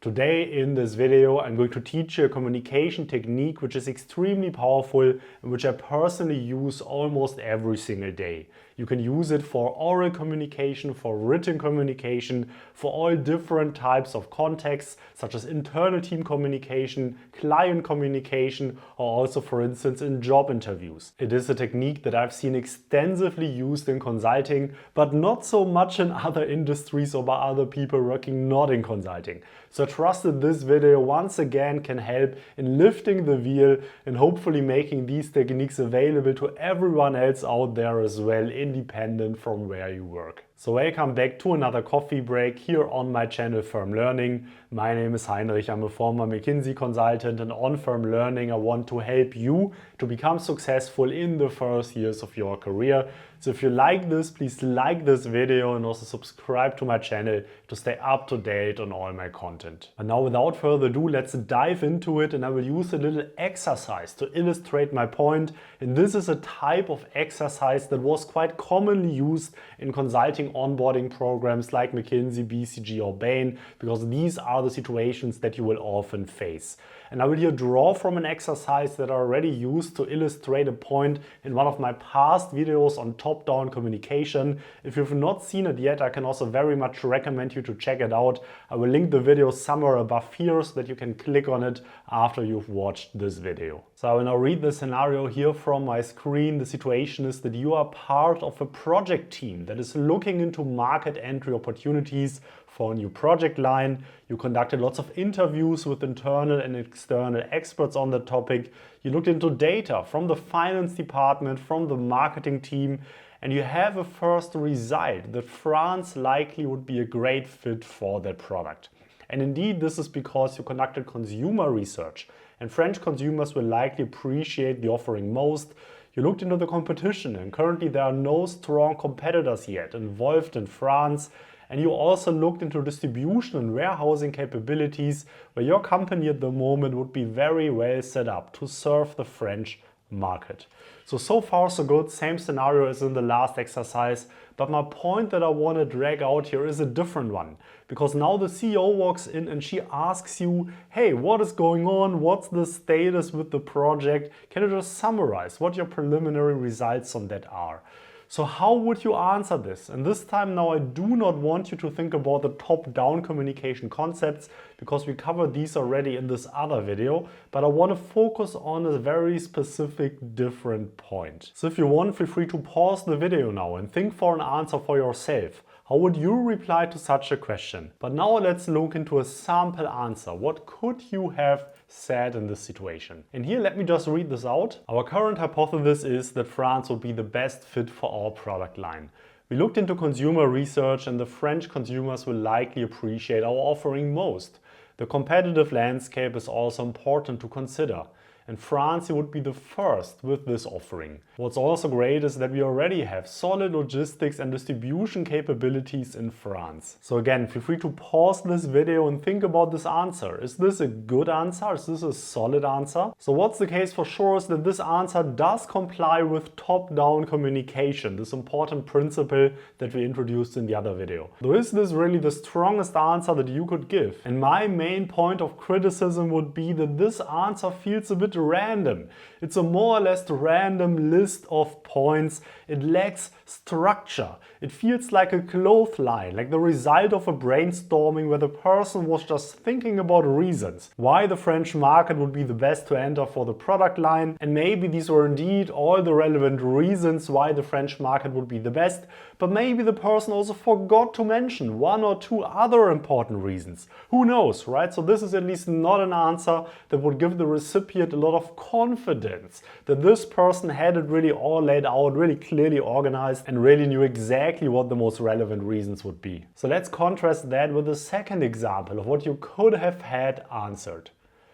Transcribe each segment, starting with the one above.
Today in this video I'm going to teach you a communication technique which is extremely powerful and which I personally use almost every single day. You can use it for oral communication, for written communication, for all different types of contexts such as internal team communication, client communication, or also for instance in job interviews. It is a technique that I've seen extensively used in consulting, but not so much in other industries or by other people working not in consulting. So I trust that this video once again can help in lifting the veil and hopefully making these techniques available to everyone else out there as well, independent from where you work. So welcome back to another coffee break here on my channel Firm Learning. My name is Heinrich, I'm a former McKinsey consultant, and on Firm Learning I want to help you to become successful in the first years of your career. So if you like this, please like this video and also subscribe to my channel to stay up to date on all my content. And now without further ado, let's dive into it, and I will use a little exercise to illustrate my point. And this is a type of exercise that was quite commonly used in consulting onboarding programs like McKinsey, BCG or Bain, because these are the situations that you will often face. And I will here draw from an exercise that I already used to illustrate a point in one of my past videos on top-down communication. If you've not seen it yet, I can also very much recommend you to check it out. I will link the video somewhere above here so that you can click on it after you've watched this video. So I will now read the scenario here from my screen. The situation is that you are part of a project team that is looking into market entry opportunities for a new project line. You conducted lots of interviews with internal and external experts on the topic. You looked into data from the finance department, from the marketing team, and you have a first result that France likely would be a great fit for that product. And indeed, this is because you conducted consumer research, and French consumers will likely appreciate the offering most. You looked into the competition, and currently there are no strong competitors yet involved in France. And you also looked into distribution and warehousing capabilities, where your company at the moment would be very well set up to serve the French market. So far so good, same scenario as in the last exercise, but my point that I want to drag out here is a different one. Because now the CEO walks in and she asks you, hey, what is going on? What's the status with the project? Can you just summarize what your preliminary results on that are? So how would you answer this? And this time now I do not want you to think about the top-down communication concepts, because we covered these already in this other video, but I want to focus on a very specific different point. So if you want, feel free to pause the video now and think for an answer for yourself. How would you reply to such a question? But now let's look into a sample answer. What could you have said in this situation? And here, let me just read this out. Our current hypothesis is that France would be the best fit for our product line. We looked into consumer research, and the French consumers will likely appreciate our offering most. The competitive landscape is also important to consider. And France would be the first with this offering. What's also great is that we already have solid logistics and distribution capabilities in France. So again, feel free to pause this video and think about this answer. Is this a good answer? Is this a solid answer? So what's the case for sure is that this answer does comply with top-down communication, this important principle that we introduced in the other video. So is this really the strongest answer that you could give? And my main point of criticism would be that this answer feels a bit random. It's a more or less random list of points. It lacks structure. It feels like a clothesline, like the result of a brainstorming where the person was just thinking about reasons why the French market would be the best to enter for the product line, and maybe these were indeed all the relevant reasons why the French market would be the best, but maybe the person also forgot to mention one or two other important reasons. Who knows, right? So this is at least not an answer that would give the recipient a lot of confidence that this person had it really all laid out, really clearly organized, and really knew exactly what the most relevant reasons would be. So let's contrast that with a second example of what you could have had answered.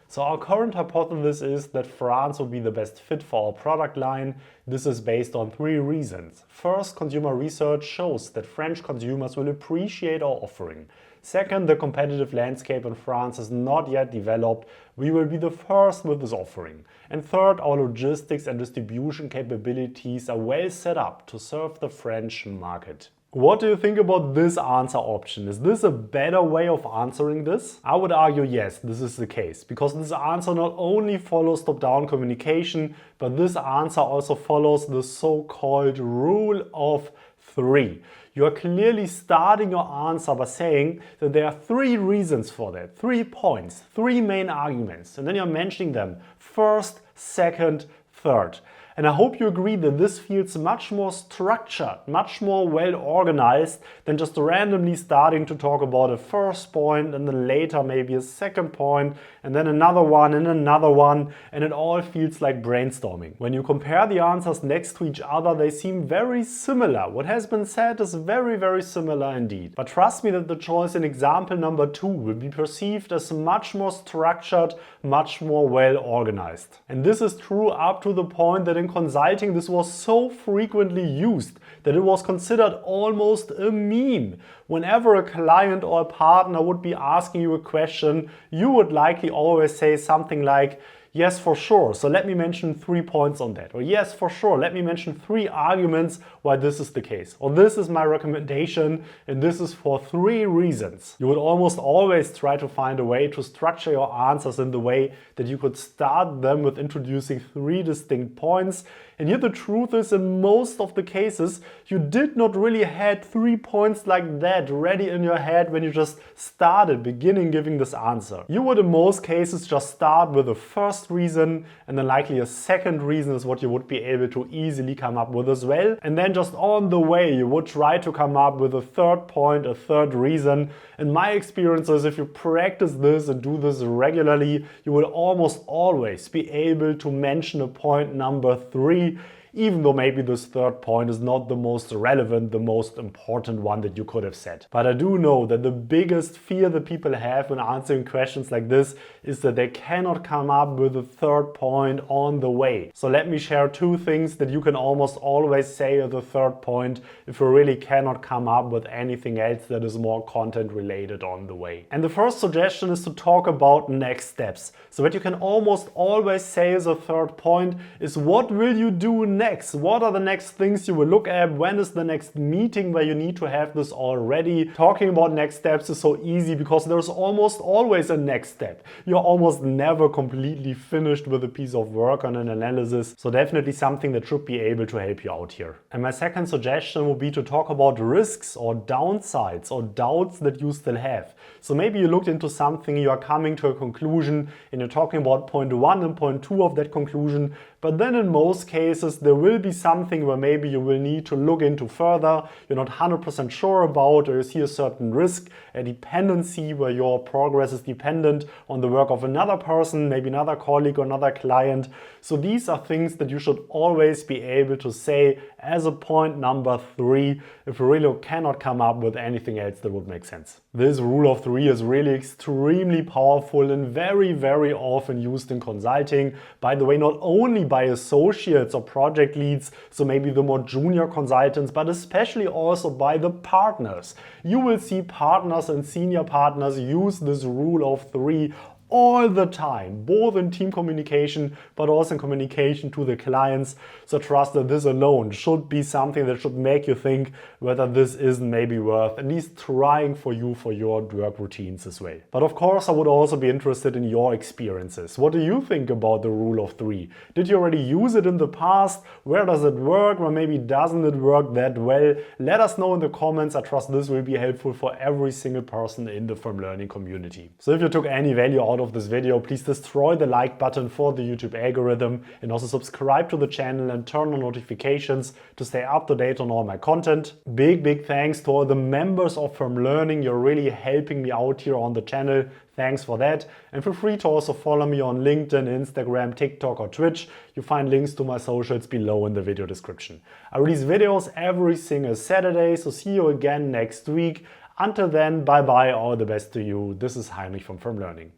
So our current hypothesis is that France will be the best fit for our product line. This is based on three reasons. First, consumer research shows that French consumers will appreciate our offering. Second, the competitive landscape in France is not yet developed. We will be the first with this offering. And third, our logistics and distribution capabilities are well set up to serve the French market. What do you think about this answer option? Is this a better way of answering this? I would argue yes, this is the case, because this answer not only follows top-down communication, but this answer also follows the so-called rule of three. You are clearly starting your answer by saying that there are three reasons for that, 3 points, 3 main arguments, and then you're mentioning them first, second, third. And I hope you agree that this feels much more structured, much more well organized than just randomly starting to talk about a first point and then later maybe a second point and then another one and another one, and it all feels like brainstorming. When you compare the answers next to each other, they seem very similar. What has been said is very, very similar indeed. But trust me that the choice in example number 2 will be perceived as much more structured, much more well organized. And this is true up to the point that in consulting this was so frequently used that it was considered almost a meme. Whenever a client or a partner would be asking you a question, you would likely always say something like, yes, for sure, so let me mention 3 points on that. Or yes, for sure, let me mention 3 arguments why this is the case. Or this is my recommendation and this is for 3 reasons. You would almost always try to find a way to structure your answers in the way that you could start them with introducing 3 distinct points. And here the truth is, in most of the cases, you did not really had 3 points like that ready in your head when you just started beginning giving this answer. You would in most cases just start with a first reason, and then likely a second reason is what you would be able to easily come up with as well. And then just on the way you would try to come up with a third point, a third reason. And my experience is if you practice this and do this regularly, you will almost always be able to mention a point number 3, even though maybe this third point is not the most relevant, the most important one that you could have said. But I do know that the biggest fear that people have when answering questions like this is that they cannot come up with a third point on the way. So let me share 2 things that you can almost always say as a third point if you really cannot come up with anything else that is more content related on the way. And the first suggestion is to talk about next steps. So what you can almost always say as a third point is, what will you do next? What are the next things you will look at? When is the next meeting where you need to have this all ready? Talking about next steps is so easy because there's almost always a next step. You're almost never completely finished with a piece of work on an analysis. So definitely something that should be able to help you out here. And my second suggestion would be to talk about risks or downsides or doubts that you still have. So maybe you looked into something, you are coming to a conclusion and you're talking about point 1 and point 2 of that conclusion. But then in most cases, there will be something where maybe you will need to look into further, you're not 100% sure about, or you see a certain risk, a dependency where your progress is dependent on the work of another person, maybe another colleague or another client. So these are things that you should always be able to say as a point number 3 if you really cannot come up with anything else that would make sense. This rule of 3 is really extremely powerful and very, very often used in consulting. By the way, not only by associates or project leads, so maybe the more junior consultants, but especially also by the partners. You will see partners and senior partners use this rule of 3 all the time, both in team communication, but also in communication to the clients. So trust that this alone should be something that should make you think whether this isn't maybe worth at least trying for you for your work routines as well. But of course, I would also be interested in your experiences. What do you think about the rule of 3? Did you already use it in the past? Where does it work? Or maybe doesn't it work that well? Let us know in the comments. I trust this will be helpful for every single person in the From Learning community. So if you took any value out of this video, please destroy the like button for the YouTube algorithm and also subscribe to the channel and turn on notifications to stay up to date on all my content. Big thanks to all the members of From Learning. You're really helping me out here on the channel. Thanks for that. And feel free to also follow me on LinkedIn, Instagram, TikTok or Twitch. You find links to my socials below in the video description. I release videos every single Saturday, so see you again next week. Until then, bye bye, all the best to you. This is Heinrich from Learning.